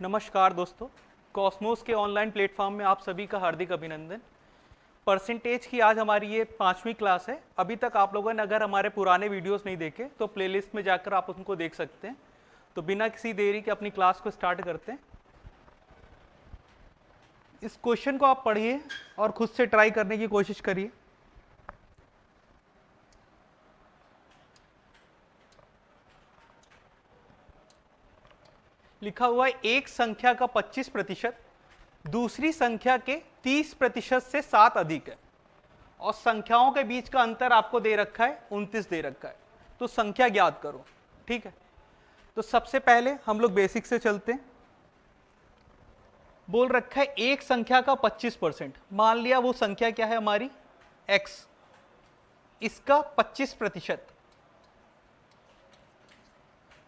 नमस्कार दोस्तों, कॉस्मोस के ऑनलाइन प्लेटफॉर्म में आप सभी का हार्दिक अभिनंदन। परसेंटेज की आज हमारी ये 5वीं क्लास है। अभी तक आप लोगों ने अगर हमारे पुराने वीडियोस नहीं देखे तो प्लेलिस्ट में जाकर आप उनको देख सकते हैं। तो बिना किसी देरी के अपनी क्लास को स्टार्ट करते हैं। इस क्वेश्चन को आप पढ़िए और खुद से ट्राई करने की कोशिश करिए। लिखा हुआ है एक संख्या का 25% दूसरी संख्या के 30% से 7 अधिक है और संख्याओं के बीच का अंतर आपको दे रखा है 29 दे रखा है। तो संख्या ज्ञात करो। ठीक है, तो सबसे पहले हम लोग बेसिक से चलते हैं। बोल रखा है एक संख्या का 25%। मान लिया वो संख्या क्या है हमारी x, इसका 25%।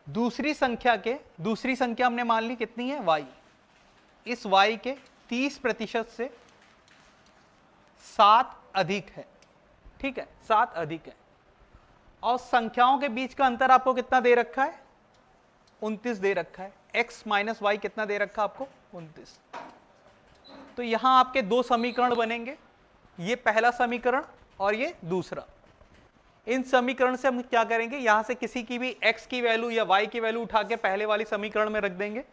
दूसरी संख्या हमने मान ली कितनी है y, इस y के 30% से 7 अधिक है। ठीक है, 7 अधिक है और संख्याओं के बीच का अंतर आपको कितना दे रखा है 29 दे रखा है। x माइनस वाई कितना दे रखा है आपको 29। तो यहां आपके दो समीकरण बनेंगे, ये पहला समीकरण और ये दूसरा। इन समीकरण से हम क्या करेंगे, यहां से किसी की भी x की वैल्यू या y की वैल्यू उठा के पहले वाली समीकरण में रख देंगे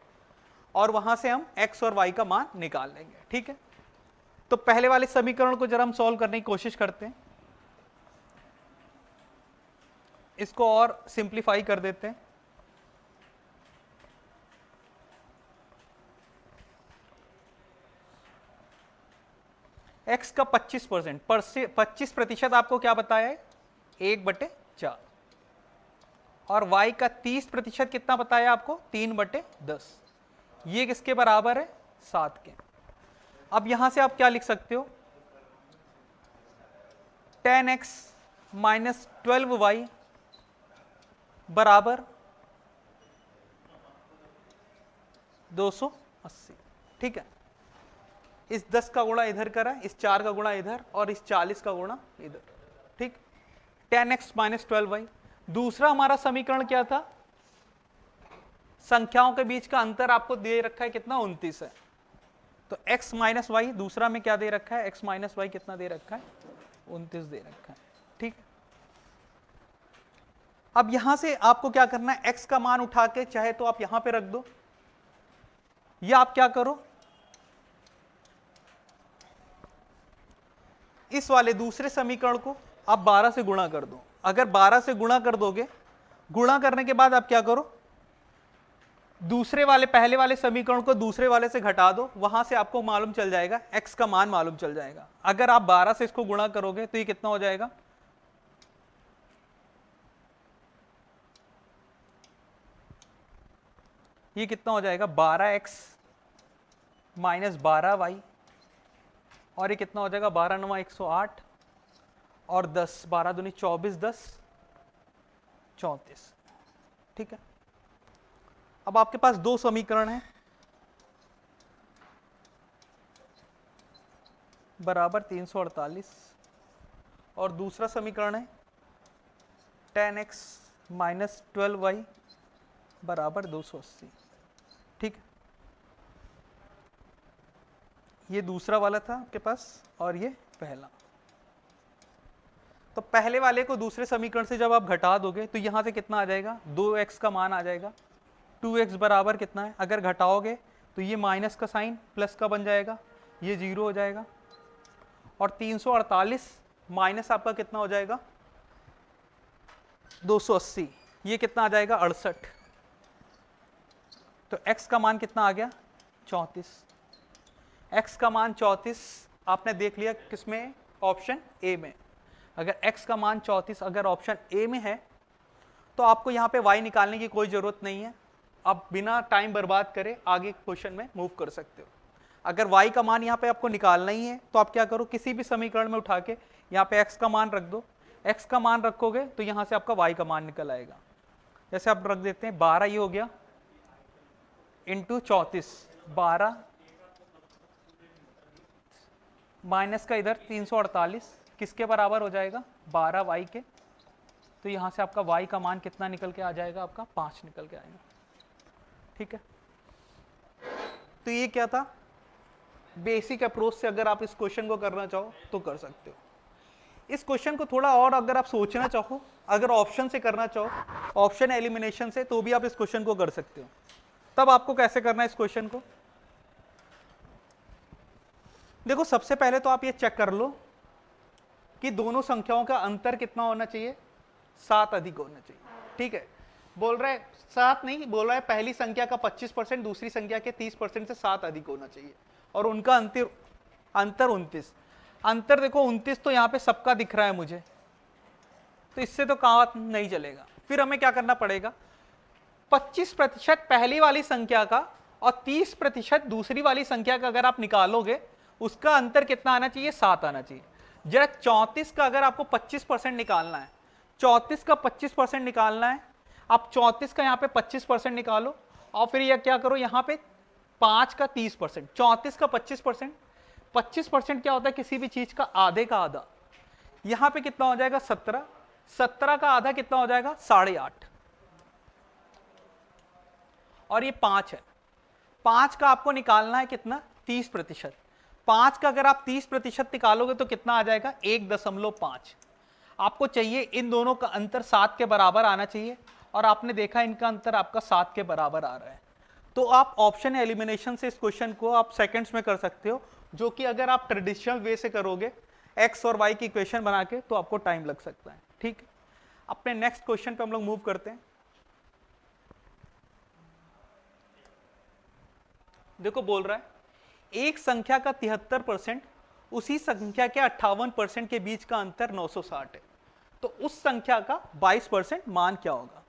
और वहां से हम x और y का मान निकाल लेंगे। ठीक है, तो पहले वाले समीकरण को जरा हम सॉल्व करने की कोशिश करते हैं। इसको और सिंप्लीफाई कर देते हैं। x का 25% आपको क्या बताया है 1/4 और y का 30% कितना बताया आपको 3/10। ये किसके बराबर है 7 के। अब यहां से आप क्या लिख सकते हो 10x माइनस 12y बराबर 280। ठीक है, इस 10 का गुणा इधर करा, इस 4 का गुणा इधर और इस 40 का गुणा इधर। ठीक, 10x माइनस 12y। दूसरा हमारा समीकरण क्या था, संख्याओं के बीच का अंतर आपको दे रखा है कितना 29 है। तो x माइनस वाई दूसरा में क्या दे रखा है x माइनस वाई कितना दे रखा है 29 दे रखा है। ठीक, अब यहां से आपको क्या करना है x का मान उठा के चाहे तो आप यहां पे रख दो या आप क्या करो इस वाले दूसरे समीकरण को आप 12 से गुणा कर दो। अगर 12 से गुणा कर दोगे, गुणा करने के बाद आप क्या करो दूसरे वाले पहले वाले समीकरण को दूसरे वाले से घटा दो, वहां से आपको मालूम चल जाएगा x का मान मालूम चल जाएगा। अगर आप 12 से इसको गुणा करोगे तो ये कितना हो जाएगा ये कितना हो जाएगा 12x माइनस 12y और ये कितना हो जाएगा 12 9 108 और 10 12 दूनी 24 10 34। ठीक है, अब आपके पास दो समीकरण हैं बराबर 348 और दूसरा समीकरण है 10x माइनस 12y बराबर 280। ठीक, ये दूसरा वाला था आपके पास और ये पहला। तो पहले वाले को दूसरे समीकरण से जब आप घटा दोगे तो यहां से कितना आ जाएगा 2x का मान आ जाएगा। 2x बराबर कितना है, अगर घटाओगे तो ये माइनस का साइन प्लस का बन जाएगा, ये 0 हो जाएगा और 348 माइनस आपका कितना हो जाएगा 280, ये कितना आ जाएगा 68। तो x का मान कितना आ गया 34। x का मान 34 आपने देख लिया किसमें ऑप्शन ए में। अगर x का मान 34 अगर ऑप्शन ए में है तो आपको यहां पे y निकालने की कोई जरूरत नहीं है, आप बिना टाइम बर्बाद करे आगे क्वेश्चन में मूव कर सकते हो। अगर y का मान यहाँ पे आपको निकालना ही है तो आप क्या करो किसी भी समीकरण में उठा के यहाँ पे x का मान रख दो। x का मान रखोगे तो यहाँ से आपका y का मान निकल आएगा। जैसे आप रख देते हैं 12 ये हो गया इंटू 34, 12 माइनस का इधर 348 किसके बराबर हो जाएगा 12y के। तो यहां से आपका y का मान कितना निकल के आ जाएगा आपका 5 निकल के आएगा। ठीक है, तो ये क्या था, बेसिक अप्रोच से अगर आप इस क्वेश्चन को करना चाहो तो कर सकते हो। इस क्वेश्चन को थोड़ा और अगर आप सोचना चाहो, अगर ऑप्शन से करना चाहो, ऑप्शन एलिमिनेशन से, तो भी आप इस क्वेश्चन को कर सकते हो। तब आपको कैसे करना है इस क्वेश्चन को, देखो सबसे पहले तो आप ये चेक कर लो कि दोनों संख्याओं का अंतर कितना होना चाहिए, 7 अधिक होना चाहिए। ठीक है, बोल रहा है 7 नहीं, बोल रहा है पहली संख्या का 25%, दूसरी संख्या के 30% से 7 अधिक होना चाहिए, और उनका अंतर 29। अंतर देखो 29 तो यहाँ पे सबका दिख रहा है मुझे, तो इससे तो काम नहीं चलेगा। फिर हमें क्या करना पड़ेगा, 25% पहली वाली संख्या का और 30% दूसरी वाली संख्या का अगर आप निकालोगे, उसका अंतर कितना आना चाहिए, 7 आना चाहिए। जरा 34 का अगर आपको 25% निकालना है, 34 का 25% निकालना है, आप 34 का यहाँ पे 25% निकालो, और फिर यह क्या करो, यहाँ पे 5 का 30%, 34 का 25%, 25% क्या होता है, किसी भी चीज का आधे का आधा, यहाँ पे कितना हो जाएगा 17, 17 का आधा कितना हो जाएगा 8.5, और ये 5 है, 5 का आपको निकालना है कितना 30%, 5 का अगर आप 30% निकालोगे तो कितना आ जाएगा 1.5। आपको चाहिए इन दोनों का अंतर 7 के बराबर आना चाहिए, और आपने देखा इनका अंतर आपका 7 के बराबर आ रहा है। तो आप ऑप्शन एलिमिनेशन से इस क्वेश्चन को आप सेकंड्स में कर सकते हो, जो कि अगर आप ट्रेडिशनल वे से करोगे एक्स और वाई की इक्वेशन बना के तो आपको टाइम लग सकता है। ठीक है, अपने नेक्स्ट क्वेश्चन पे हम लोग मूव करते हैं। देखो बोल रहा है एक संख्या का 73%, उसी संख्या के 58% के बीच का अंतर 960 है, तो उस संख्या का 22% मान क्या होगा।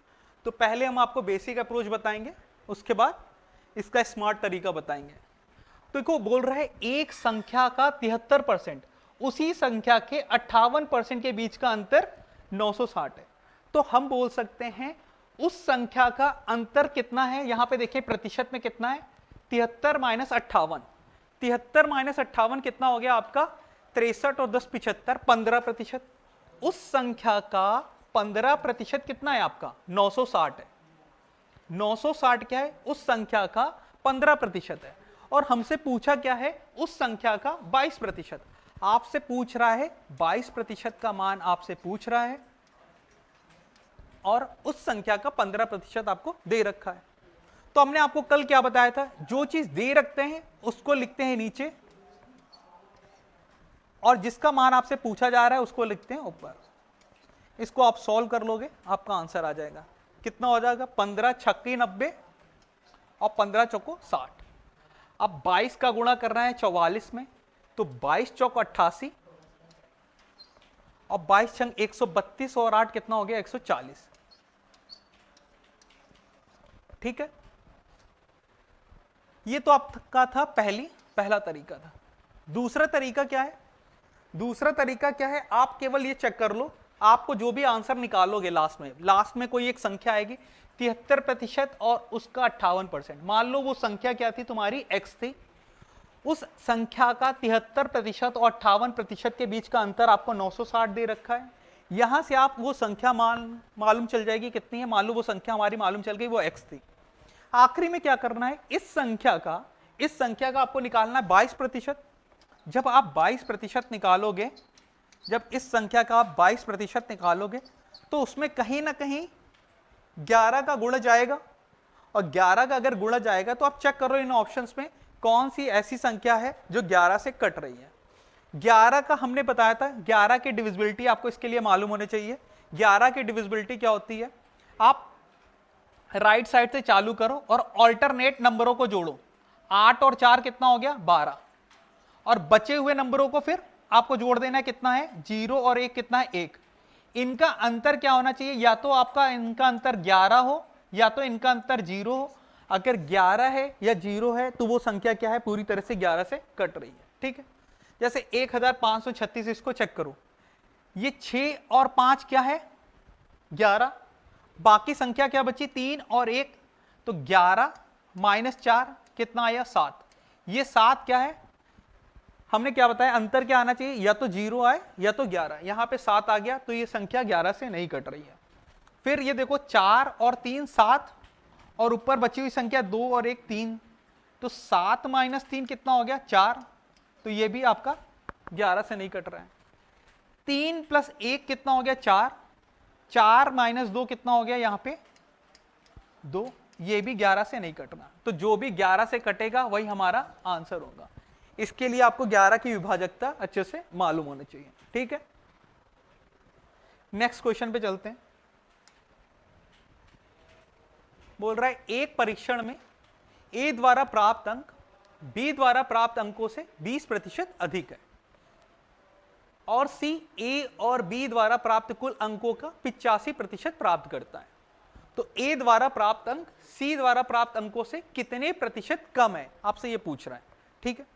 तो पहले हम आपको बेसिक अप्रोच बताएंगे, उसके बाद इसका स्मार्ट तरीका बताएंगे। तो देखो बोल रहा है एक संख्या का 73%, उसी संख्या के 58% के बीच का अंतर 960 है, तो हम बोल सकते हैं उस संख्या का अंतर कितना है। यहां पे देखिए प्रतिशत में कितना है, 73 माइनस 58, 73 माइनस 58 कितना हो गया आपका 63, और 10 75 15%। उस संख्या का 15% कितना है आपका 960 है, 960 क्या है, उस संख्या का 15% है, और हमसे पूछा क्या है, उस संख्या का 22%। आपसे पूछ रहा है 22% का मान आपसे पूछ रहा है, और उस संख्या का 15% आपको दे रखा है। तो हमने आपको कल क्या बताया था, जो चीज दे रखते हैं उसको लिखते हैं नीचे, और जिसका मान आपसे पूछा जा रहा है उसको लिखते हैं ऊपर। इसको आप सॉल्व कर लोगे, आपका आंसर आ जाएगा। कितना हो जाएगा, 15 छक्की 90 और 15 चौको 60। अब 22 का गुणा करना है 44 में, तो 22 चौक 88, और 22 छंग 132, और 8 कितना हो गया 140। ठीक है, ये तो आपका था पहला तरीका था। दूसरा तरीका क्या है, दूसरा तरीका क्या है, आप केवल ये चेक कर लो, आपको जो भी आंसर निकालोगे लास्ट में कोई एक संख्या आएगी 73% और उसका 58%। मान लो वो संख्या क्या थी तुम्हारी x थी, उस संख्या का 73% और 58% के बीच का अंतर आपको 960 दे रखा है। यहां से आप वो संख्या मालूम चल जाएगी कितनी है, मान लो वो संख्या हमारी मालूम चल गई वो x थी। आखिरी में क्या करना है, इस संख्या का आपको निकालना है 22%। जब आप 22% निकालोगे, जब इस संख्या का आप 22% निकालोगे, तो उसमें कहीं ना कहीं 11 का गुणज आएगा, और 11 का अगर गुणज आएगा तो आप चेक करो इन ऑप्शंस में कौन सी ऐसी संख्या है जो 11 से कट रही है। 11 का हमने बताया था, 11 की डिविजिबिलिटी आपको इसके लिए मालूम होने चाहिए। 11 की डिविजिबिलिटी क्या होती है, आप राइट साइड से चालू करो और ऑल्टरनेट नंबरों को जोड़ो। 8 और 4 कितना हो गया 12, और बचे हुए नंबरों को फिर आपको जोड़ देना है, कितना है 0 और 1 कितना है 1। इनका अंतर क्या होना चाहिए, या तो आपका इनका अंतर 11 हो या तो इनका अंतर 0 हो। अगर 11 है या 0 है तो वो संख्या क्या है, पूरी तरह से 11 से कट रही है। ठीक है, जैसे 1536, इसको चेक करो, ये 6 और 5 क्या है 11, बाकी संख्या क्या बची 3 और 1, तो 11 माइनस 4 कितना आया 7। ये 7 क्या है, हमने क्या बताया अंतर क्या आना चाहिए, या तो 0 आए या तो 11, यहां पे 7 आ गया, तो ये संख्या 11 से नहीं कट रही है। फिर ये देखो 4 और 3 7, और ऊपर बची हुई संख्या 2 और 1 3, तो 7 माइनस 3 कितना हो गया 4, तो ये भी आपका 11 से नहीं कट रहा है। 3 प्लस 1 कितना हो गया 4, 4 माइनस 2 कितना हो गया यहाँ पे 2, ये भी 11 से नहीं कटना। तो जो भी 11 से कटेगा वही हमारा आंसर होगा। इसके लिए आपको 11 की विभाजकता अच्छे से मालूम होनी चाहिए, ठीक है। नेक्स्ट क्वेश्चन पे चलते हैं। बोल रहा है एक परीक्षण में ए द्वारा प्राप्त अंक बी द्वारा प्राप्त अंकों से 20% अधिक है और सी ए और बी द्वारा प्राप्त कुल अंकों का 85% प्राप्त करता है, तो ए द्वारा प्राप्त अंक सी द्वारा प्राप्त अंकों से कितने प्रतिशत कम है, आपसे ये पूछ रहा है, ठीक है।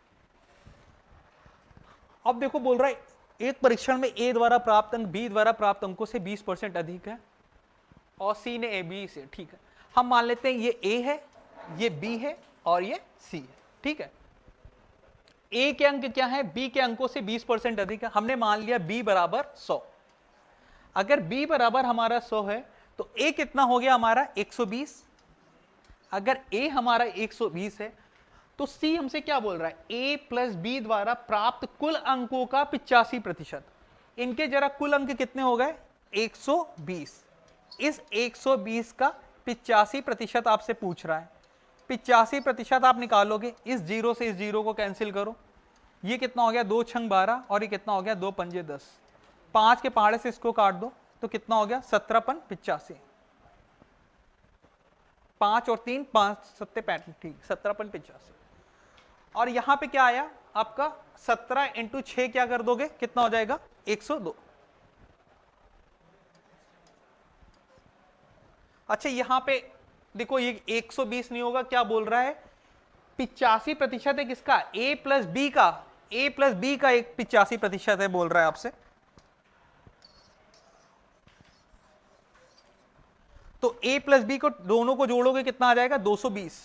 अब देखो बोल रहा है एक परीक्षण में ए द्वारा प्राप्त अंक बी द्वारा प्राप्त अंकों से 20% अधिक है और सी ने ए बी से, ठीक है। हम मान लेते हैं ये ए है, ये बी है और ये सी है, ठीक है। ए के अंक क्या है, बी के अंकों से 20% अधिक है। हमने मान लिया बी बराबर 100। अगर बी बराबर हमारा 100 है तो ए कितना हो गया हमारा 120। अगर ए हमारा 120 है तो सी हमसे क्या बोल रहा है, ए प्लस बी द्वारा प्राप्त कुल अंकों का 85%। इनके जरा कुल अंक कितने हो गए 120। इस 120 का 85% आपसे पूछ रहा है। 85% आप निकालोगे, इस जीरो से इस जीरो को कैंसिल करो, ये कितना हो गया 2 छंग 12 और ये कितना हो गया 2 पंजे 10, 5 के पहाड़े से इसको काट दो तो कितना हो गया 17 पन 85, 5 और 3 5 सत्ते 35, ठीक 17 पन 85। और यहां पे क्या आया आपका 17 इंटू 6 क्या कर दोगे कितना हो जाएगा 102। अच्छा यहां पे देखो ये 120 नहीं होगा, क्या बोल रहा है 85% है किसका, ए प्लस बी का, ए प्लस बी का एक 85% है बोल रहा है आपसे। तो ए प्लस बी को दोनों को जोड़ोगे कितना आ जाएगा 220।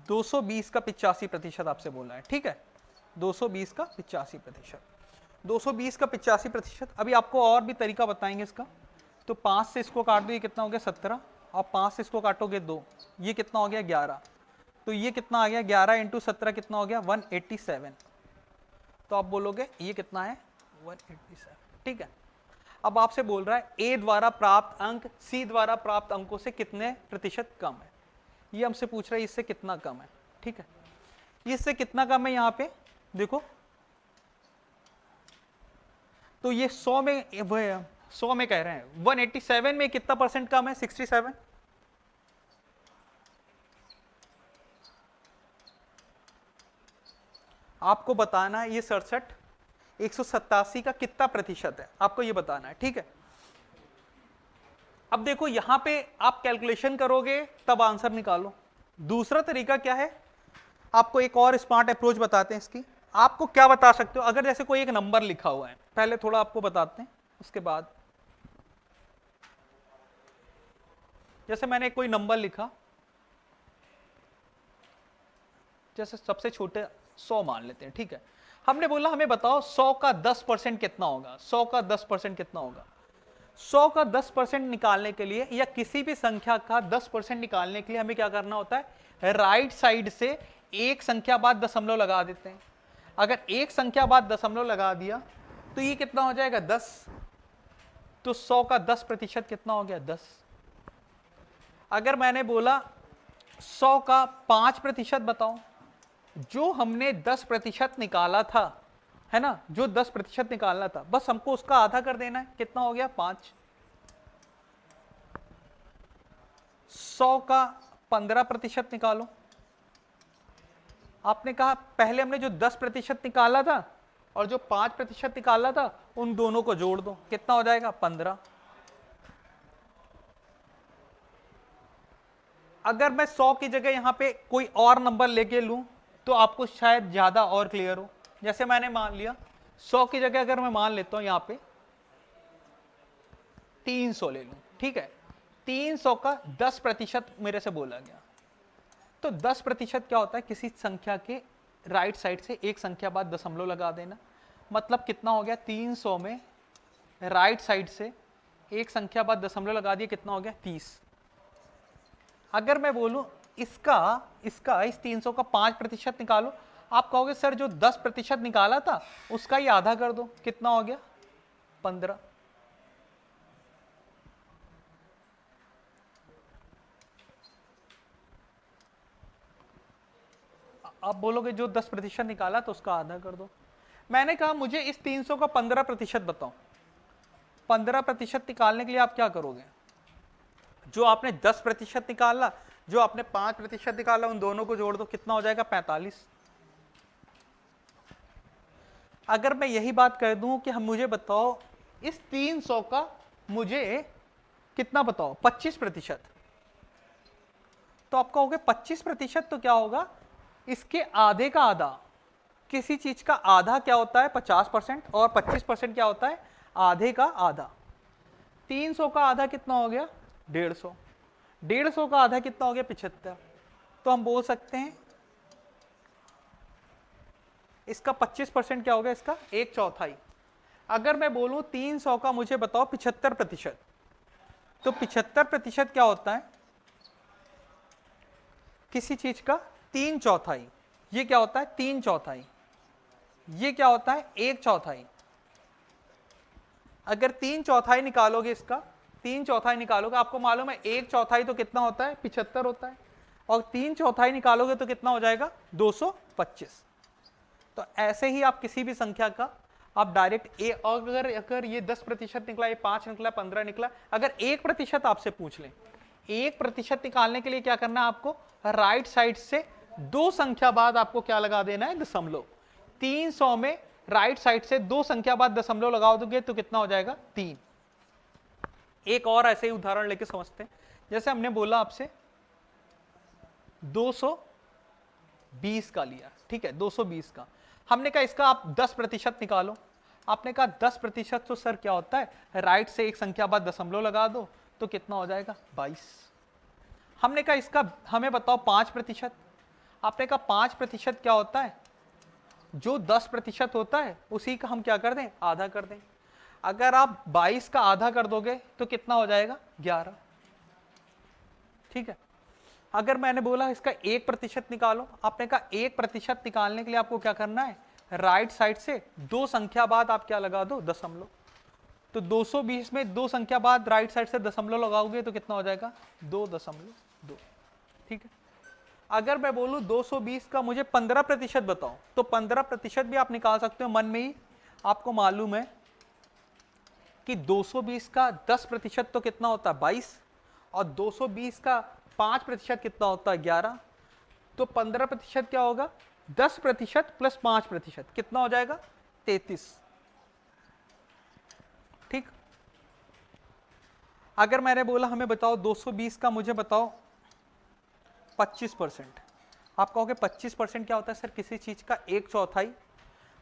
का 85% आपसे बोला है, ठीक है। 220 का 85%, 220 का 85%। अभी आपको और भी तरीका बताएंगे इसका। तो 5 से इसको काट दो, ये कितना हो गया 17, और 5 से इसको काटोगे 2, ये कितना हो गया 11। तो ये कितना आ गया 11 इंटू 17 कितना हो गया 187। तो आप बोलोगे ये कितना है 187, ठीक है। अब आपसे बोल रहा है ए द्वारा प्राप्त अंक सी द्वारा प्राप्त अंकों से कितने प्रतिशत कम है, ये हमसे पूछ रहा है इससे कितना कम है, ठीक है। इससे कितना कम है यहां पे देखो, तो ये 100 में 100 में कह रहे हैं 187 में कितना परसेंट कम है 67। आपको बताना है ये 67 187 का कितना प्रतिशत है, आपको ये बताना है, ठीक है। अब देखो यहां पे आप कैलकुलेशन करोगे तब आंसर निकालो। दूसरा तरीका क्या है, आपको एक और स्मार्ट अप्रोच बताते हैं इसकी। आपको क्या बता सकते हो, अगर जैसे कोई एक नंबर लिखा हुआ है, पहले थोड़ा आपको बताते हैं उसके बाद। जैसे मैंने कोई नंबर लिखा, जैसे सबसे छोटे 100 मान लेते हैं, ठीक है। हमने बोला हमें बताओ 100 का 10% कितना होगा, 100 का 10% कितना होगा। 100 का 10% निकालने के लिए या किसी भी संख्या का 10% निकालने के लिए हमें क्या करना होता है, राइट साइड से एक संख्या बाद दशमलव लगा देते हैं। अगर एक संख्या बाद दशमलव लगा दिया तो ये कितना हो जाएगा 10। तो 100 का 10% कितना हो गया 10। अगर मैंने बोला 100 का 5% बताओ, जो हमने 10% निकाला था, है ना, जो 10% निकालना था बस हमको उसका आधा कर देना है, कितना हो गया 5। 100 का 15% निकालो। आपने कहा पहले हमने जो 10% निकाला था और जो 5% निकाला था उन दोनों को जोड़ दो, कितना हो जाएगा 15। अगर मैं 100 की जगह यहां पे कोई और नंबर लेके लूं तो आपको शायद ज्यादा और क्लियर हो। जैसे मैंने मान लिया 100 की जगह अगर मैं मान लेता हूं यहां पे 300 ले लूं, ठीक है। 300 का 10% मेरे से बोला गया, तो 10% क्या होता है, किसी संख्या के राइट साइड से एक संख्या बाद दशमलव लगा देना। मतलब कितना हो गया 300 में राइट साइड से एक संख्या बाद दशमलव लगा दिया, कितना हो गया 30। अगर मैं बोलूं इसका इसका इस 300 का 5% निकालो, आप कहोगे सर जो 10% निकाला था उसका ही आधा कर दो, कितना हो गया 15। आप बोलोगे जो 10% निकाला तो उसका आधा कर दो। मैंने कहा मुझे इस 300 का 15% बताओ। 15% निकालने के लिए आप क्या करोगे, जो आपने 10% निकाला, जो आपने 5% निकाला, उन दोनों को जोड़ दो, कितना हो जाएगा 45। अगर मैं यही बात कर दूं कि हम मुझे बताओ इस 300 का मुझे कितना बताओ 25%, तो आप कहोगे 25% तो क्या होगा, इसके आधे का आधा। किसी चीज का आधा क्या होता है 50%, और 25% क्या होता है आधे का आधा। 300 का आधा कितना हो गया 150, 150 का आधा कितना हो गया 75। तो हम बोल सकते हैं इसका 25% क्या हो गया, इसका 1/4। अगर मैं बोलूं 300 का मुझे बताओ 75%, तो 75% क्या होता है किसी चीज का 3/4। ये क्या होता है 3/4, ये क्या होता है 1/4। अगर 3/4 निकालोगे, इसका 3/4 निकालोगे, आपको मालूम है 1/4 तो कितना होता है 75 होता है, और 3/4 निकालोगे तो कितना हो जाएगा 225। तो ऐसे ही आप किसी भी संख्या का आप डायरेक्ट अगर ये 10% निकला, ये 5 निकला, 15 निकला, अगर 1% आपसे पूछ लें, 1% निकालने के लिए क्या करना है आपको, राइट साइड से 2 संख्या बाद आपको क्या लगा देना है दशमलव। 300 में राइट साइड से 2 संख्या बाद दशमलव लगा दोगे तो कितना हो जाएगा 3। एक और ऐसे ही उदाहरण लेके समझते हैं। जैसे हमने बोला आपसे 220 का लिया, ठीक है 220 का, हमने कहा इसका आप 10% निकालो। आपने कहा 10% तो सर क्या होता है, राइट से एक संख्या बाद दशमलव लगा दो तो कितना हो जाएगा 22। हमने कहा इसका हमें बताओ 5%। आपने कहा 5% क्या होता है, जो 10% होता है उसी का हम क्या कर दें आधा कर दें। अगर आप 22 का आधा कर दोगे तो कितना हो जाएगा 11, ठीक है। अगर मैंने बोला इसका 1% निकालो, आपने कहा 1% निकालने के लिए आपको क्या करना है, राइट साइड से 2 संख्या बाद आप क्या लगा दो दशमलव। तो 220 में 2 संख्या बाद राइट साइड से दशमलव लगाओगे तो कितना हो जाएगा 2.2, ठीक है। अगर मैं बोलूं 220 का मुझे 15% बताओ, तो 15% भी आप निकाल सकते हो मन में ही। आपको मालूम है कि 220 का 10% तो कितना होता है 22, और 220 का 5% कितना होता है 11। तो 15% क्या होगा 10% प्लस 5% कितना हो जाएगा 33, ठीक। अगर मैंने बोला हमें बताओ 220 का मुझे बताओ 25%, आप कहोगे 25% क्या होता है सर किसी चीज का 1/4।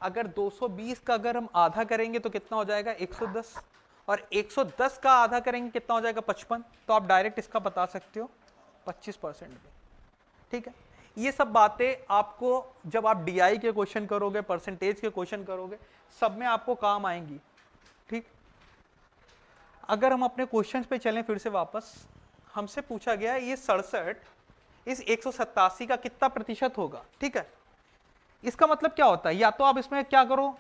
अगर 220 का अगर हम आधा करेंगे तो कितना हो जाएगा 110, और 110 का आधा करेंगे कितना हो जाएगा 55। तो आप डायरेक्ट इसका बता सकते हो 25% भी, ठीक है। ये सब बातें आपको जब आप डीआई के क्वेश्चन करोगे, परसेंटेज के क्वेश्चन करोगे, सब में आपको काम आएंगी, ठीक। अगर हम अपने क्वेश्चंस पे चलें फिर से वापस, हमसे पूछा गया है ये 67 इस 187 का कितना प्रतिशत होगा, ठीक है। इसका मतलब क्या होता है, या तो आप इसमें क्या करो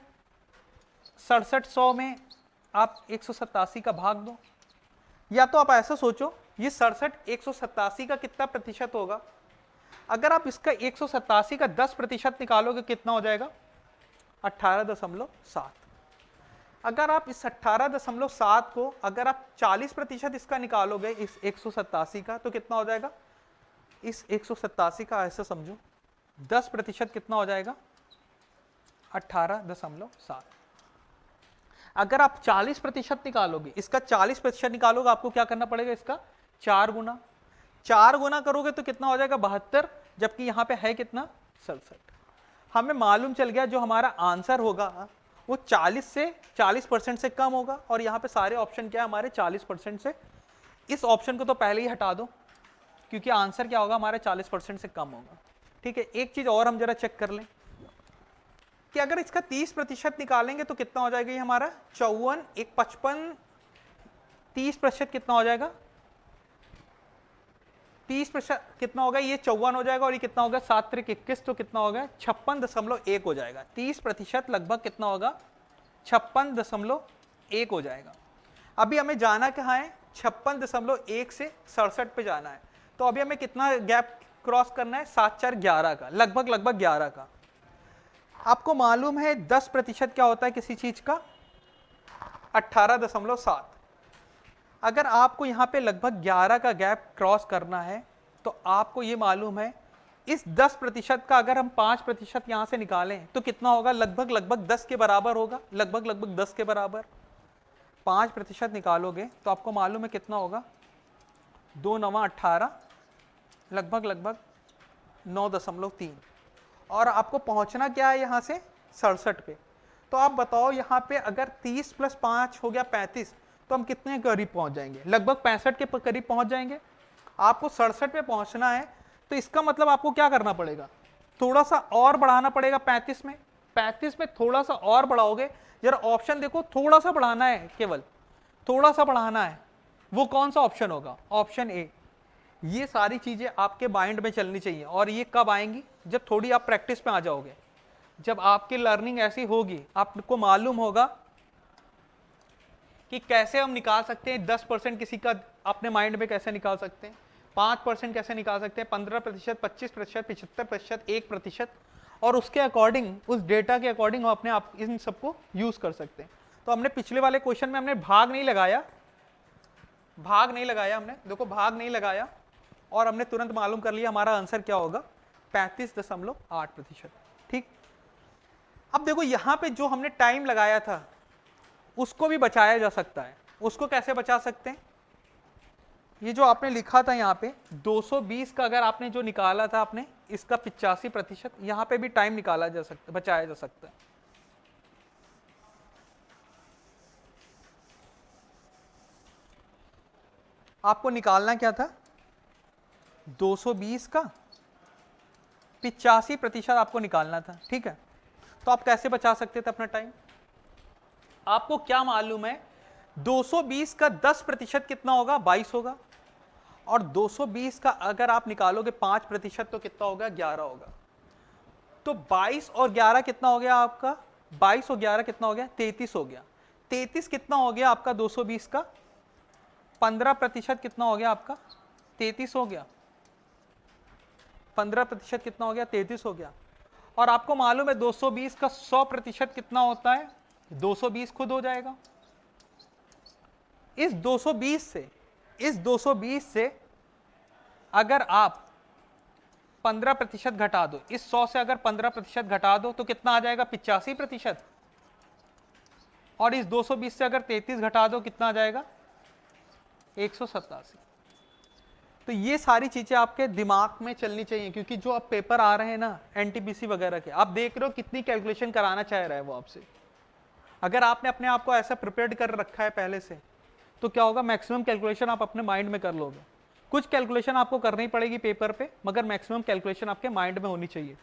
67 में आप 187 का भाग दो, या तो आप ऐसा सोचो ये 67 187 का कितना प्रतिशत होगा। अगर आप इसका 187 का 10% निकालोगे कितना हो जाएगा 18.7। अगर आप इस 18.7 को अगर आप 40% इसका निकालोगे इस 187 का तो कितना हो जाएगा, इस 187 का ऐसा समझो 10% कितना हो जाएगा 18.7। अगर आप 40% निकालोगे, इसका 40% निकालोगे, आपको क्या करना पड़ेगा इसका 4 गुना करोगे तो कितना हो जाएगा 72, जबकि यहां पे है कितना 67। हमें मालूम चल गया जो हमारा आंसर होगा वो 40% से कम होगा, और यहाँ पे सारे ऑप्शन क्या है हमारे 40% से। इस ऑप्शन को तो पहले ही हटा दो क्योंकि आंसर क्या होगा हमारे 40% से कम होगा, ठीक है। एक चीज और हम जरा चेक कर लें कि अगर इसका 30% निकालेंगे तो कितना हो जाएगा ये हमारा 54, 55, 30% कितना हो जाएगा 30% कितना होगा, ये 54 हो जाएगा और ये कितना होगा 7 त्रिक 21, तो कितना होगा 56.1 हो जाएगा। 30% लगभग कितना होगा 56.1 हो जाएगा। अभी हमें जाना कहाँ है, 56.1 से 67 पे जाना है। तो अभी हमें कितना गैप क्रॉस करना है, 7 4 11 का, लगभग 11 का। आपको मालूम है 10% क्या होता है किसी चीज का, 18.7। अगर आपको यहाँ पे लगभग 11 का गैप क्रॉस करना है तो आपको ये मालूम है इस 10% का अगर हम 5% यहाँ से निकालें तो कितना होगा, लगभग 10 के बराबर होगा, लगभग 10 के बराबर। 5% निकालोगे तो आपको मालूम है कितना होगा, 2 9 18, लगभग 9.3। और आपको पहुंचना क्या है यहाँ से 67 पे। तो आप बताओ यहाँ पे अगर 30 + 5 हो गया 35, तो हम कितने करीब पहुंच जाएंगे, लगभग 65 के करीब पहुंच जाएंगे। आपको 67 पे पहुंचना है तो इसका मतलब आपको क्या करना पड़ेगा, थोड़ा सा और बढ़ाना पड़ेगा 35 में। 35 में थोड़ा सा और बढ़ाओगे, जरा ऑप्शन देखो, थोड़ा सा बढ़ाना है, केवल थोड़ा सा बढ़ाना है। वो कौन सा ऑप्शन होगा, ऑप्शन ए। ये सारी चीजें आपके माइंड में चलनी चाहिए। और ये कब आएंगी, जब थोड़ी आप प्रैक्टिस में आ जाओगे, जब आपकी लर्निंग ऐसी होगी, आपको मालूम होगा कि कैसे हम निकाल सकते हैं 10% किसी का अपने माइंड में कैसे निकाल सकते हैं, 5% कैसे निकाल सकते हैं, 15%, 25%, 75%, 1%, और उसके अकॉर्डिंग, उस डेटा के अकॉर्डिंग हम अपने आप इन सबको यूज कर सकते हैं। तो हमने पिछले वाले क्वेश्चन में हमने भाग नहीं लगाया हमने, देखो भाग नहीं लगाया, और हमने तुरंत मालूम कर लिया हमारा आंसर क्या होगा, 35.8%। ठीक। अब देखो यहाँ पे जो हमने टाइम लगाया था उसको भी बचाया जा सकता है। उसको कैसे बचा सकते हैं, ये जो आपने लिखा था यहाँ पे 220 का अगर आपने जो निकाला था आपने इसका 85%, यहाँ पे भी टाइम निकाला जा सकता, बचाया जा सकता है। आपको निकालना क्या था, 220 का 85% आपको निकालना था। ठीक है, तो आप कैसे बचा सकते थे अपना टाइम, आपको क्या मालूम है 220 का 10% कितना होगा, 22 होगा, और 220 का अगर आप निकालोगे 5% तो कितना होगा, 11 होगा। तो 22 और 11 कितना हो गया आपका, 22 और 11 कितना हो गया, 33 हो गया। 33 कितना हो गया आपका 220 का, 15% कितना हो गया आपका, 33 हो गया। 15% कितना हो गया, 33 हो गया। और आपको मालूम है 220 का 100% कितना होता है, 220 खुद हो जाएगा। इस 220 से अगर आप 15% घटा दो, इस 100 से अगर 15% घटा दो तो कितना आ जाएगा, 85%। और इस 220 से अगर 33 घटा दो कितना आ जाएगा, 187। तो ये सारी चीजें आपके दिमाग में चलनी चाहिए, क्योंकि जो अब पेपर आ रहे हैं ना एनटीपीसी वगैरह के, आप देख रहे हो कितनी कैलकुलेशन कराना चाह रहा है वो आपसे। अगर आपने अपने आप को ऐसा प्रिपेयर्ड कर रखा है पहले से, तो क्या होगा, मैक्सिमम कैलकुलेशन आप अपने माइंड में कर लोगे। कुछ कैलकुलेशन आपको करनी पड़ेगी पेपर पे, मगर मैक्सिमम कैलकुलेशन आपके माइंड में होनी चाहिए।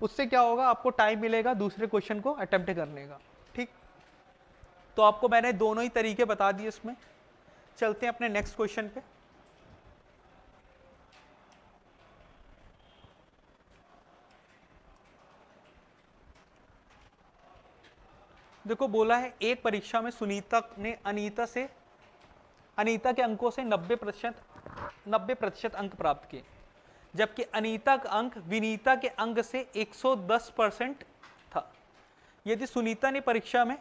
उससे क्या होगा, आपको टाइम मिलेगा दूसरे क्वेश्चन को अटेम्प्ट करने का। ठीक, तो आपको मैंने दोनों ही तरीके बता दिए इसमें। चलते हैं अपने नेक्स्ट क्वेश्चन पे। देखो बोला है एक परीक्षा में सुनीता ने अनीता के अंकों से 90% अंक प्राप्त किए, जबकि अनीता का अंक विनीता के अंक से 110% था। यदि सुनीता ने परीक्षा में,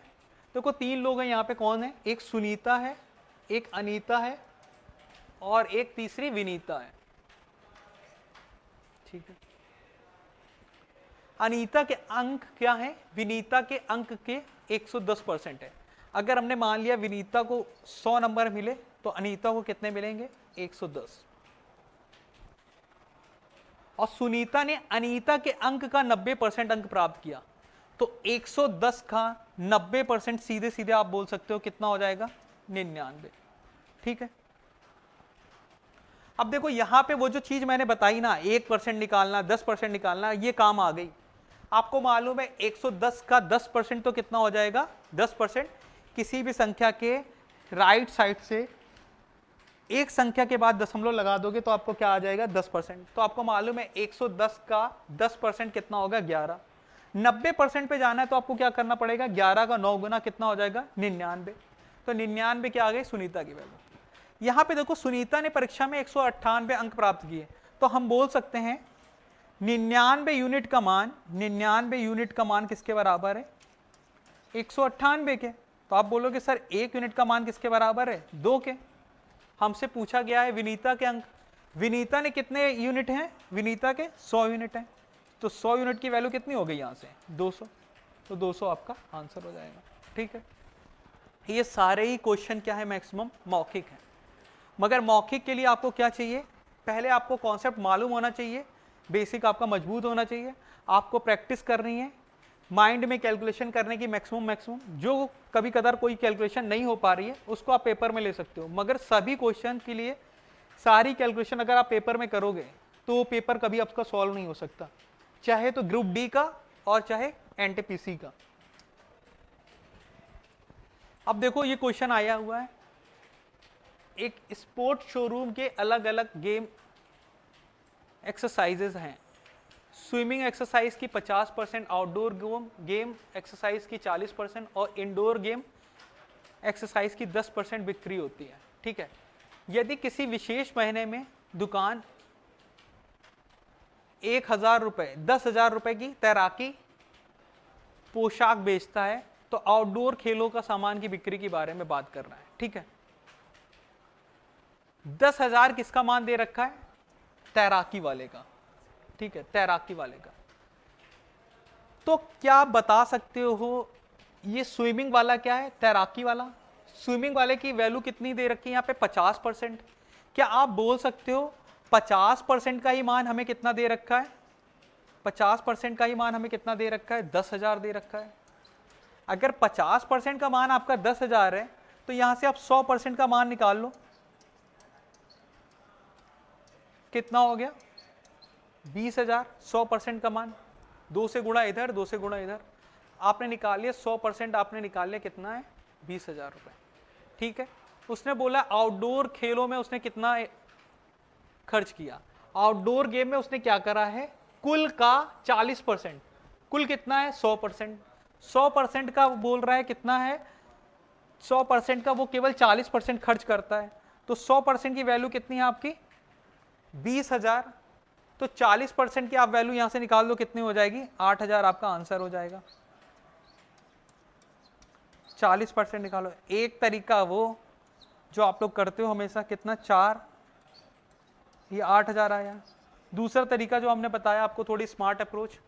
देखो 3 लोग हैं यहाँ पे, कौन है, एक सुनीता है, एक अनीता है, और एक तीसरी विनीता है। ठीक है, अनीता के अंक क्या है, विनीता के अंक के 110% है। अगर हमने मान लिया विनीता को 100 नंबर मिले तो अनीता को कितने मिलेंगे, 110। और सुनीता ने अनीता के अंक का 90% अंक प्राप्त किया, तो 110 का 90% सीधे सीधे आप बोल सकते हो कितना हो जाएगा, 99। ठीक है, अब देखो यहां पे वो जो चीज मैंने बताई ना, 1% निकालना, 10% निकालना, ये काम आ गई। आपको मालूम है 110 का 10% तो कितना हो जाएगा, 10% किसी भी संख्या के राइट साइड से एक संख्या के बाद दशमलव लगा दोगे तो आपको क्या आ जाएगा 10%। तो आपको मालूम है 110 का 10% कितना होगा 11। 90% पे जाना है तो आपको क्या करना पड़ेगा, 11 का 9 गुना कितना हो जाएगा 99। तो 99 क्या आ गई सुनीता की वैल्यू। यहाँ पे देखो सुनीता ने परीक्षा में 198 अंक प्राप्त किए, तो हम बोल सकते हैं 99 यूनिट का मान, 99 यूनिट का मान किसके बराबर है 198 के। तो आप बोलोगे सर 1 यूनिट का मान किसके बराबर है 2 के। हमसे पूछा गया है विनीता के अंक, विनीता ने कितने यूनिट हैं, विनीता के 100 यूनिट हैं, तो 100 यूनिट की वैल्यू कितनी हो गई यहाँ से 200, तो 200 आपका आंसर हो जाएगा। ठीक है, ये सारे ही क्वेश्चन क्या है मैक्सिमम मौखिक है, मगर मौखिक के लिए आपको क्या चाहिए, पहले आपको कॉन्सेप्ट मालूम होना चाहिए, बेसिक आपका मजबूत होना चाहिए, आपको प्रैक्टिस करनी है, माइंड में कैलकुलेशन करने की मैक्सिमम जो कभी कदार कोई कैलकुलेशन नहीं हो पा रही है उसको आप पेपर में ले सकते हो, मगर सभी क्वेश्चन के लिए सारी कैलकुलेशन अगर आप पेपर में करोगे तो वो पेपर कभी आपका सॉल्व नहीं हो सकता, चाहे तो ग्रुप डी का और चाहे एनटीपीसी का। अब देखो ये क्वेश्चन आया हुआ है, एक स्पोर्ट शोरूम के अलग अलग गेम एक्सरसाइजेज हैं, स्विमिंग एक्सरसाइज की 50%, आउटडोर गेम एक्सरसाइज की 40% और इंडोर गेम एक्सरसाइज की 10% बिक्री होती है। ठीक है, यदि किसी विशेष महीने में दुकान 1000 रुपए 10,000 रुपए की तैराकी पोशाक बेचता है, तो आउटडोर खेलों का सामान की बिक्री के बारे में बात कर रहा है। ठीक है, 10,000 किसका मान दे रखा है, तैराकी वाले का। ठीक है, तैराकी वाले का। तो क्या आप बता सकते हो ये स्विमिंग वाला क्या है, तैराकी वाला, स्विमिंग वाले की वैल्यू कितनी दे रखी है यहाँ पे 50%। क्या आप बोल सकते हो 50% का ही मान हमें कितना दे रखा है, 50% का ही मान हमें कितना दे रखा है 10,000 दे रखा है। अगर 50% का मान आपका 10,000 है तो यहां से आप 100% का मान निकाल लो, कितना हो गया 20,000। 100% का मान 2 से गुणा इधर 2 से गुणा इधर, आपने निकाल लिया 100% आपने निकाल लिया कितना है 20,000 रुपए। ठीक है, उसने बोला आउटडोर खेलों में उसने कितना खर्च किया, आउटडोर गेम में उसने क्या करा है कुल का 40%, कुल कितना है 100%, 100% का बोल रहा है कितना है 100% का वो केवल 40% खर्च करता है, तो 100% की वैल्यू कितनी है आपकी 20,000, तो 40% की आप वैल्यू यहां से निकाल दो कितनी हो जाएगी 8,000 आपका आंसर हो जाएगा। 40% निकालो, एक तरीका वो जो आप लोग करते हो हमेशा कितना 4, ये 8,000 आया। दूसरा तरीका जो हमने बताया आपको थोड़ी स्मार्ट अप्रोच,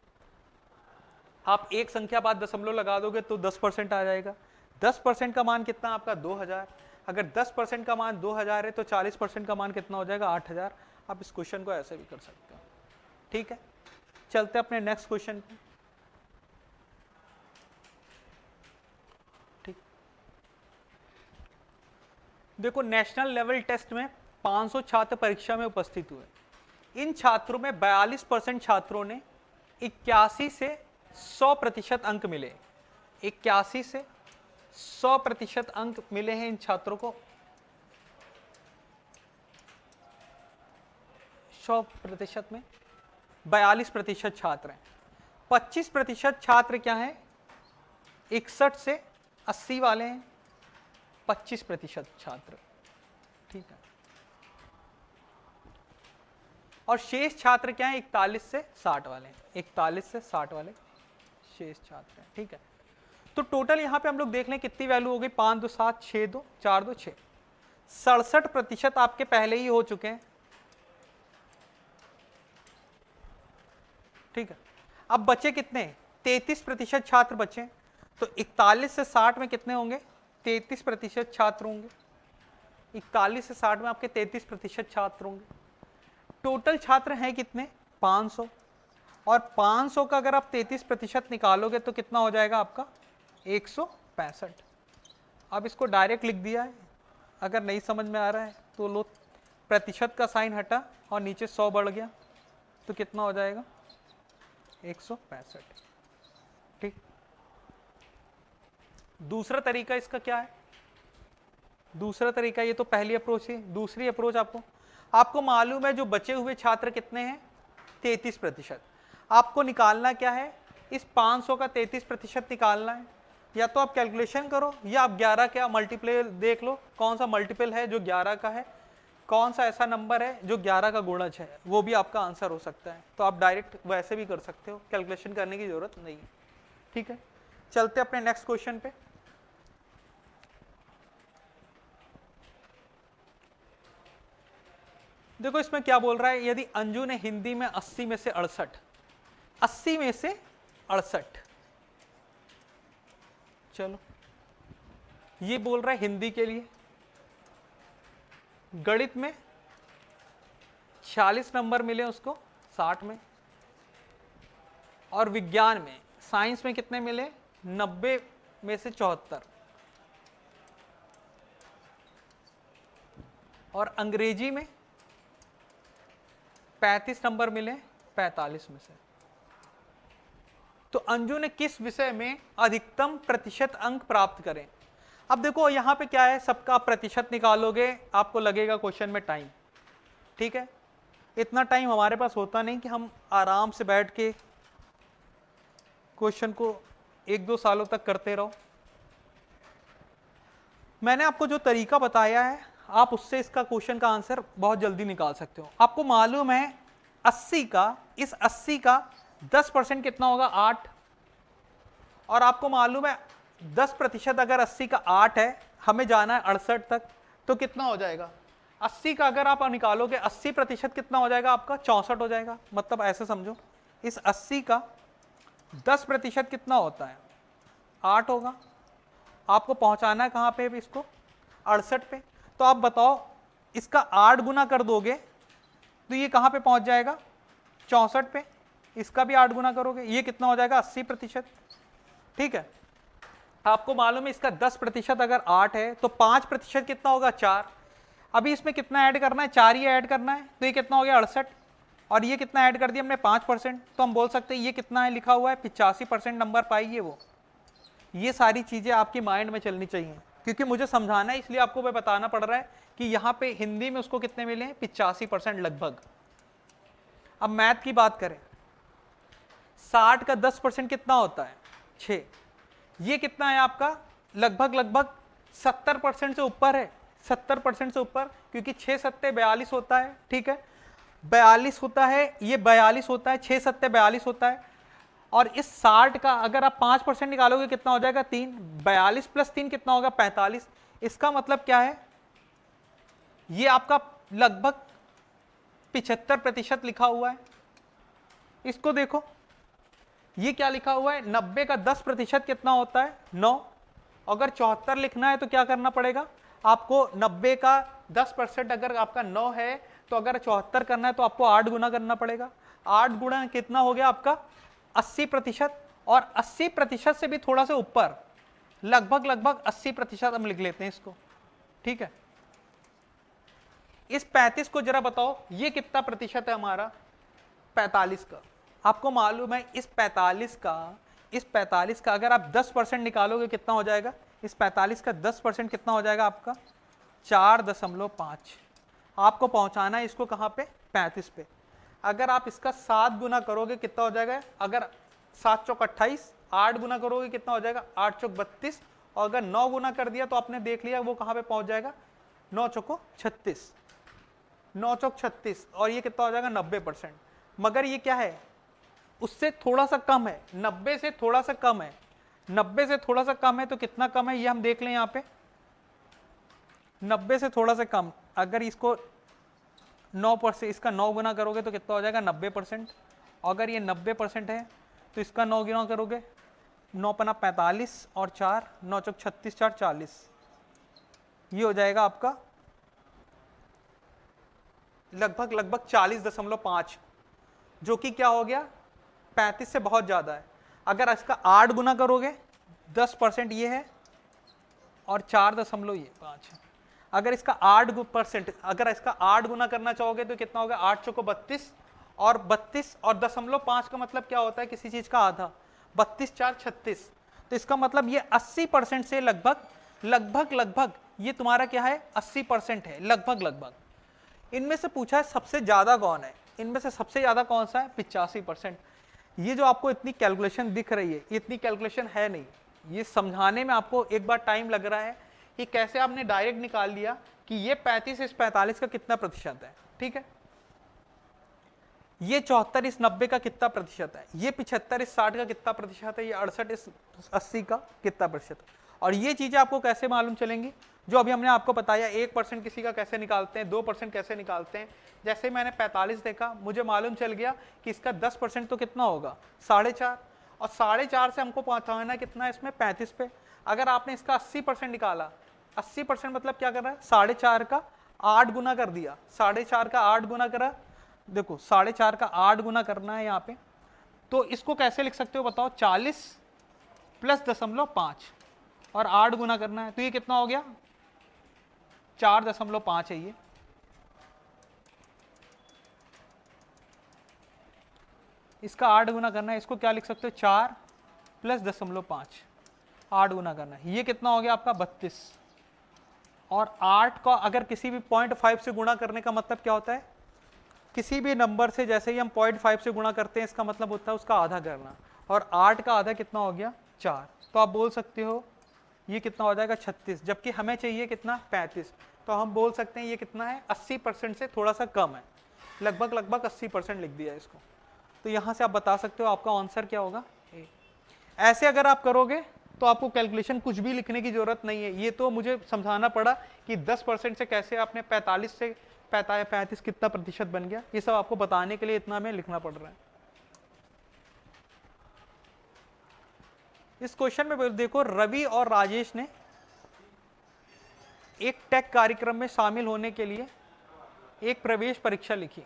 आप एक संख्या बाद दशमलव लगा दोगे तो 10% आ जाएगा। 10% का मान कितना आपका 2,000, अगर 10% का मान 2,000 है तो 40% का मान कितना हो जाएगा 8,000। आप इस क्वेश्चन को ऐसे भी कर सकते हो। ठीक है, चलते अपने नेक्स्ट क्वेश्चन पे। ठीक, देखो नेशनल लेवल टेस्ट में 500 छात्र परीक्षा में उपस्थित हुए, इन छात्रों में 42% छात्रों ने 81 से 100% अंक मिले, 81 से 100% अंक मिले हैं इन छात्रों को। 100% में 42% छात्र हैं, 25% छात्र क्या हैं 61 से 80 वाले हैं, 25% छात्र। ठीक है, और शेष छात्र क्या है 41 से 60 वाले, 41 से 60 वाले शेष छात्र हैं। ठीक है, तो टोटल यहां पे हम लोग देख लें कितनी वैल्यू हो गई 5 2 7 6 2 4 2 6, 67% आपके पहले ही हो चुके हैं। ठीक है, अब बचे कितने 33% छात्र बचे, तो 41 से 60 में कितने होंगे 33% छात्र होंगे, 41 से 60 में आपके 33% छात्र होंगे। टोटल छात्र हैं कितने 500, और 500 का अगर आप 33% निकालोगे तो कितना हो जाएगा आपका 165। अब इसको डायरेक्ट लिख दिया है, अगर नहीं समझ में आ रहा है तो लो प्रतिशत का साइन हटा और नीचे 100 बढ़ गया तो कितना हो जाएगा 165। ठीक, दूसरा तरीका इसका क्या है, दूसरा तरीका, ये तो पहली अप्रोच है। दूसरी अप्रोच आपको मालूम है जो बचे हुए छात्र कितने हैं, 33%। आपको निकालना क्या है, इस 500 का 33% निकालना है। या तो आप कैलकुलेशन करो या आप 11 का मल्टीप्लाई देख लो, कौन सा मल्टीपल है जो 11 का है, कौन सा ऐसा नंबर है जो 11 का गुणज है, वो भी आपका आंसर हो सकता है। तो आप डायरेक्ट वैसे भी कर सकते हो, कैलकुलेशन करने की जरूरत नहीं है। ठीक है, चलते अपने नेक्स्ट क्वेश्चन पे। देखो इसमें क्या बोल रहा है, यदि अंजू ने हिंदी में 80 में से 68, 80 में से 68, चलो ये बोल रहा है हिंदी के लिए। गणित में 46 नंबर मिले उसको 60 में, और विज्ञान में, साइंस में कितने मिले, 90 में से 74, और अंग्रेजी में 35 नंबर मिले 45 में से। तो अंजू ने किस विषय में अधिकतम प्रतिशत अंक प्राप्त करें। अब देखो यहां पे क्या है, सबका प्रतिशत निकालोगे आपको लगेगा क्वेश्चन में टाइम। ठीक है, इतना टाइम हमारे पास होता नहीं कि हम आराम से बैठ के क्वेश्चन को 1-2 सालों तक करते रहो। मैंने आपको जो तरीका बताया है, आप उससे इसका क्वेश्चन का आंसर बहुत जल्दी निकाल सकते हो। आपको मालूम है 80 का, इस 80 का 10% कितना होगा, 8। और आपको मालूम है 10% अगर 80 का 8 है, हमें जाना है 68 तक, तो कितना हो जाएगा, 80 का अगर आप निकालोगे 80% कितना हो जाएगा आपका, 64 हो जाएगा। मतलब ऐसे समझो, इस 80 का 10% कितना होता है, 8 होगा। आपको पहुंचाना है कहां पे, इसको 68 पे। तो आप बताओ, इसका 8 गुना कर दोगे तो ये कहां पे पहुंच जाएगा, 64 पे। इसका भी 8 गुना करोगे, ये कितना हो जाएगा, 80%। ठीक है, आपको मालूम है इसका 10% अगर 8 है तो 5% कितना होगा, 4। अभी इसमें कितना ऐड करना है, 4 ही ऐड करना है, तो ये कितना हो गया, 68। और ये कितना ऐड कर दिया हमने, 5%। तो हम बोल सकते हैं ये कितना है, लिखा हुआ है 85% नंबर पाइए वो। ये सारी चीजें आपकी माइंड में चलनी चाहिए, क्योंकि मुझे समझाना है इसलिए आपको मैं बताना पड़ रहा है कि यहाँ पे हिंदी में उसको कितने मिले हैं, 85% लगभग। अब मैथ की बात करें, 60 का 10% कितना होता है, 6। ये कितना है आपका, लगभग 70% से ऊपर है, 70% से ऊपर, क्योंकि 6 सत्ते 42 होता है। ठीक है, 42 होता है, ये 42 होता है, 6 सत्ते 42 होता है। और इस 60 का अगर आप 5% निकालोगे कितना हो जाएगा, 3। 42 प्लस 3 कितना होगा, 45। इसका मतलब क्या है, ये आपका लगभग 75% लिखा हुआ है। इसको देखो, ये क्या लिखा हुआ है, 90 का 10% कितना होता है, 9। अगर 74 लिखना है तो क्या करना पड़ेगा आपको, 90 का 10% अगर आपका 9 है, तो अगर 74 करना है तो आपको 8 गुना करना पड़ेगा। 8 गुना कितना हो गया आपका, 80%। और 80% से भी थोड़ा सा ऊपर, लगभग 80% हम लिख लेते हैं इसको। ठीक है, इस 35 को जरा बताओ, ये कितना प्रतिशत है हमारा, 45 का। आपको मालूम है इस 45 का अगर आप 10% निकालोगे कितना हो जाएगा, इस 45 का 10% कितना हो जाएगा आपका, 4.5। आपको पहुंचाना है इसको कहां पे, 35 पे। अगर आप इसका 7 गुना करोगे कितना हो जाएगा, अगर 7 चौक 28, 8 गुना करोगे कितना हो जाएगा, 8 चौक 32, और अगर 9 गुना कर दिया तो आपने देख लिया वो कहां पे पहुंच जाएगा, 9 चौको 36, 9 चौक 36, और ये कितना हो जाएगा, 90%। मगर ये क्या है, उससे थोड़ा सा कम है, 90 से थोड़ा सा कम है। 90 से थोड़ा सा कम है तो कितना कम है, ये हम देख लें यहाँ पे, 90 से थोड़ा सा कम। अगर इसको 9% इसका 9 गुना करोगे तो कितना हो जाएगा, 90%। अगर ये 90% है तो इसका 9 गुना करोगे, 9 पना 45 और 4, 9 चौक 36, 4 40, ये हो जाएगा आपका लगभग 40.5, जो कि क्या हो गया, 35 से बहुत ज्यादा है। अगर इसका 8 गुना करोगे 10% ये है, और 4.5 है। अगर इसका 8%, अगर इसका 8 गुना करना चाहोगे तो कितना होगा, 8 चौको 32, और 32 और 0.5 का मतलब क्या होता है, किसी चीज का आधा, 32 4 36। तो इसका मतलब ये 80% से लगभग ये तुम्हारा क्या है 80% है लगभग लगभग। इनमें से पूछा है सबसे ज्यादा कौन है, इनमें से सबसे ज्यादा कौन सा है 85%। ये जो आपको इतनी कैलकुलेशन दिख रही है ये इतनी कैलकुलेशन है नहीं, ये समझाने में आपको एक बार टाइम लग रहा है कि कैसे आपने डायरेक्ट निकाल लिया कि ये 35 इस 45 का कितना प्रतिशत है, ठीक है, ये 74 इस 90 का कितना प्रतिशत है, ये 75 इस 60 का कितना प्रतिशत है, ये 68 इस 80 का कितना प्रतिशत है। और ये चीजें आपको कैसे मालूम चलेंगी, जो अभी हमने आपको बताया 1% किसी का कैसे निकालते हैं, 2% कैसे निकालते हैं। जैसे मैंने 45 देखा, मुझे मालूम चल गया कि इसका 10% तो कितना होगा 4.5, और 4.5 से हमको पहुंचाना कितना है इसमें 35 पे। अगर आपने इसका 80% निकाला, 80% मतलब क्या कर रहा है 4.5 का 8 गुना कर दिया, 4.5 का 8 गुना करा, देखो 4.5 का 8 गुना करना है यहाँ पे, तो इसको कैसे लिख सकते हो बताओ, 40 प्लस 0.5 और 8 गुना करना है, तो ये कितना हो गया 4.5 है ये। इसका 8 गुना करना है, इसको क्या लिख सकते हो 4 प्लस 0.5 8 गुना करना है, ये कितना हो गया आपका 32। और 8 का अगर किसी भी 0.5 से गुणा करने का मतलब क्या होता है, किसी भी नंबर से जैसे ही हम 0.5 से गुणा करते हैं इसका मतलब होता है उसका आधा करना, और 8 का आधा कितना हो गया 4, तो आप बोल सकते हो ये कितना हो जाएगा 36, जबकि हमें चाहिए कितना 35, तो हम बोल सकते हैं ये कितना है 80% से थोड़ा सा कम है, लगभग लगभग 80% लिख दिया इसको। तो यहाँ से आप बता सकते हो आपका आंसर क्या होगा ए। ऐसे अगर आप करोगे तो आपको कैलकुलेशन कुछ भी लिखने की जरूरत नहीं है, ये तो मुझे समझाना पड़ा कि 10% से कैसे आपने 45 से 35 कितना प्रतिशत बन गया, ये सब आपको बताने के लिए इतना हमें लिखना पड़ रहा है। इस क्वेश्चन में देखो, रवि और राजेश ने एक टेक कार्यक्रम में शामिल होने के लिए एक प्रवेश परीक्षा लिखी।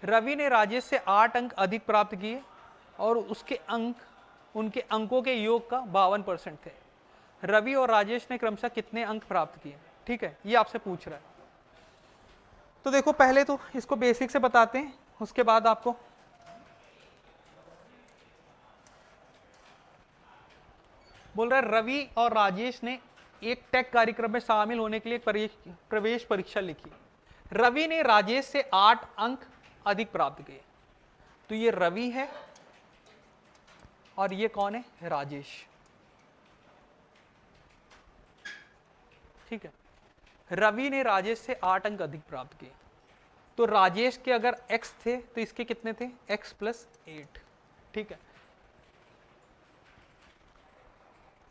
रवि ने राजेश से 8 अंक अधिक प्राप्त किए और उनके अंकों के योग का 52% थे। रवि और राजेश ने क्रमशः कितने अंक प्राप्त किए, ठीक है, ये आपसे पूछ रहा है। तो देखो पहले तो इसको बेसिक से बताते हैं, उसके बाद आपको बोल रहा है रवि और राजेश ने एक टेक कार्यक्रम में शामिल होने के लिए प्रवेश परीक्षा लिखी। रवि ने राजेश से 8 अंक अधिक प्राप्त किए, तो ये रवि है और ये कौन है राजेश, ठीक है। रवि ने राजेश से 8 अंक अधिक प्राप्त किए, तो राजेश के अगर x थे तो इसके कितने थे x प्लस 8, ठीक है।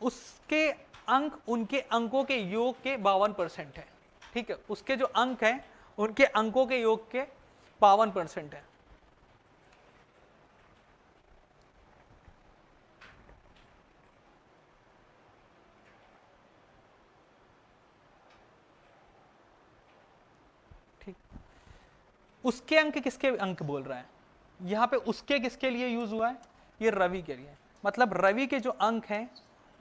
उसके अंक उनके अंकों के योग के 52% है, ठीक है, उसके जो अंक हैं उनके अंकों के योग के 52% है। ठीक, उसके अंक किसके अंक बोल रहा है, यहां पे उसके किसके लिए यूज हुआ है, ये रवि के लिए, मतलब रवि के जो अंक हैं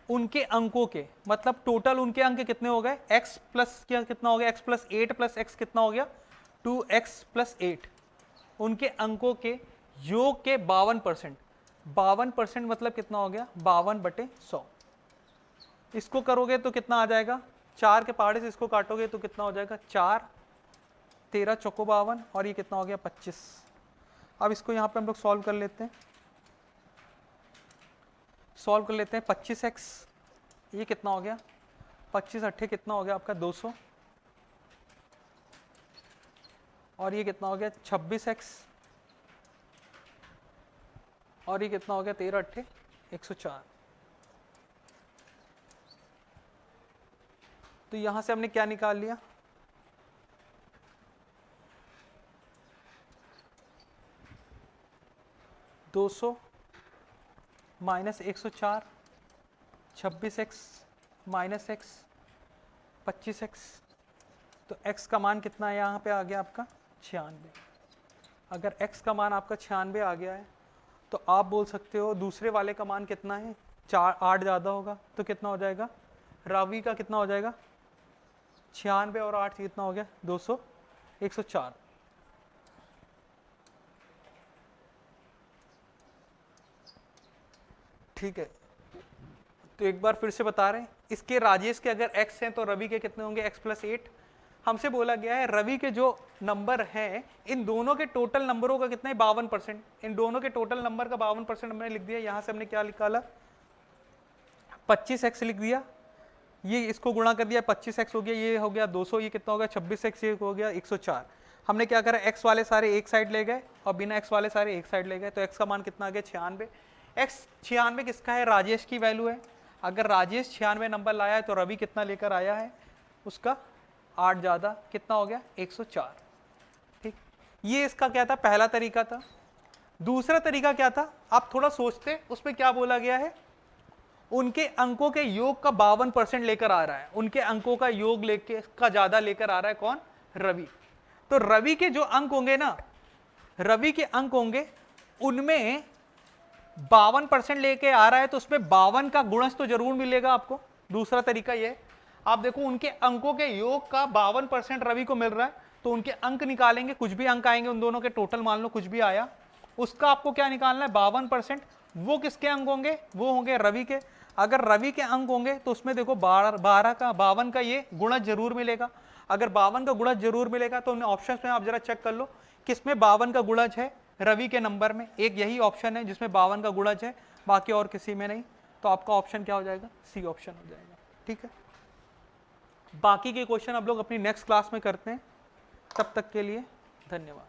उनके अंकों के, मतलब टोटल उनके अंक कितने हो गए x प्लस क्या कितना हो गया x प्लस 8 प्लस x कितना हो गया 2x प्लस 8, उनके अंकों के योग के 52%, 52% मतलब कितना हो गया 52/100। इसको करोगे तो कितना आ जाएगा, 4 के पहाड़े से इसको काटोगे तो कितना हो जाएगा 4 13 चौको 52 और ये कितना हो गया 25। अब इसको यहाँ पे हम लोग सॉल्व कर लेते हैं, सॉल्व कर लेते हैं 25x, ये कितना हो गया 25 अट्ठे कितना हो गया आपका 200, और ये कितना हो गया 26x, और ये कितना हो गया 13 अट्ठे 104। तो यहां से हमने क्या निकाल लिया, $200 minus 104, 26x minus x 25x, तो x का मान कितना है यहाँ पे आ गया आपका 96। अगर x का मान आपका 96 आ गया है तो आप बोल सकते हो दूसरे वाले का मान कितना है 8 ज़्यादा होगा, तो कितना हो जाएगा रवि का कितना हो जाएगा 96 और 8 कितना हो गया 200 104। ठीक है, तो एक बार फिर से बता रहे हैं, इसके राजेश के अगर x हैं तो रवि के कितने होंगे x + 8। हमसे बोला गया है रवि के जो नंबर हैं इन दोनों के टोटल नंबरों का कितना है 52%, इन दोनों के टोटल नंबर का 52% हमने लिख दिया। यहां से हमने क्या निकाला 25x लिख दिया, ये इसको गुणा कर दिया 25x हो गया, ये हो गया 200, ये कितना हो गया 26x, ये हो गया 104। हमने क्या करा x वाले सारे एक साइड ले गए और बिना x वाले सारे एक साइड ले गए, तो x का मान कितना आ गया 96। x 96 किसका है राजेश की वैल्यू है। अगर राजेश 96 नंबर लाया है तो रवि कितना लेकर आया है उसका 8 ज़्यादा कितना हो गया 104। ठीक, ये इसका क्या था पहला तरीका था। दूसरा तरीका क्या था आप थोड़ा सोचते, उसमें क्या बोला गया है उनके अंकों के योग का 52% लेकर आ रहा है, उनके अंकों का योग लेके का ज्यादा लेकर आ रहा है कौन रवि। तो रवि के जो अंक होंगे ना, रवि के अंक होंगे उनमें 52% लेके आ रहा है तो उसमें 52 का गुणज तो जरूर मिलेगा आपको। दूसरा तरीका ये आप देखो उनके अंकों के योग का 52% रवि को मिल रहा है तो उनके अंक निकालेंगे, कुछ भी अंक आएंगे उन दोनों के टोटल मान लो कुछ भी आया उसका आपको क्या निकालना है 52%। वो किसके अंक होंगे वो होंगे रवि के। अगर रवि के अंक होंगे तो उसमें देखो 12 का 52 का ये गुणज जरूर मिलेगा। अगर 52 का गुणज जरूर मिलेगा तो ऑप्शन में आप जरा चेक कर लो किसमें 52 का गुणज है रवि के नंबर में, एक यही ऑप्शन है जिसमें 52 का गुणज है, बाकी और किसी में नहीं। तो आपका ऑप्शन क्या हो जाएगा सी ऑप्शन हो जाएगा। ठीक है, बाकी के क्वेश्चन आप लोग अपनी नेक्स्ट क्लास में करते हैं। तब तक के लिए धन्यवाद।